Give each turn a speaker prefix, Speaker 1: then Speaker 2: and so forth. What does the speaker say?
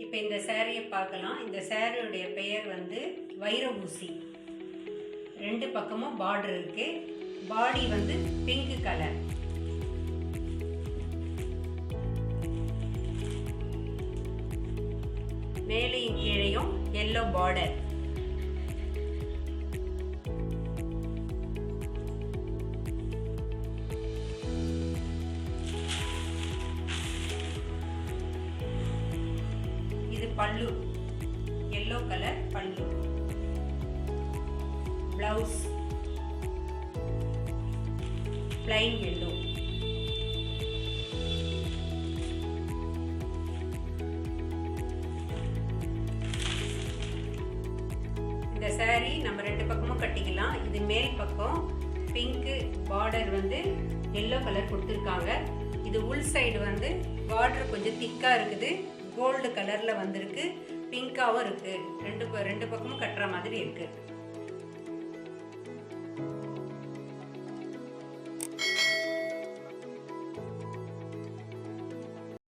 Speaker 1: இப்போ இந்த சாரியை பார்க்கலாம். இந்த சாரியுடைய பெயர் வந்து வைர ஊசி. ரெண்டு பக்கமும் பார்டர் இருக்கு. பாடி வந்து பிங்க் கலர். மேலையும் கீழையும் எல்லோ பார்டர். இது பல்லு, எல்லோ கலர் பல்லு. Blouse plain yellow. இந்த சாரி நம்ம ரெண்டு பக்கமும் கட்டிக்கலாம். இது மேல் பக்கம் பிங்க் பார்டர் வந்து எல்லோ கலர் கொடுத்துருக்காங்க. இது உள் சைடு வந்து பார்டர் கொஞ்சம் திக்கா இருக்குது. கோல்டு கலர்ல வந்திருக்கு. பிங்காவும் இருக்கு. ரெண்டு பக்கமும் கட்டுற மாதிரி இருக்கு.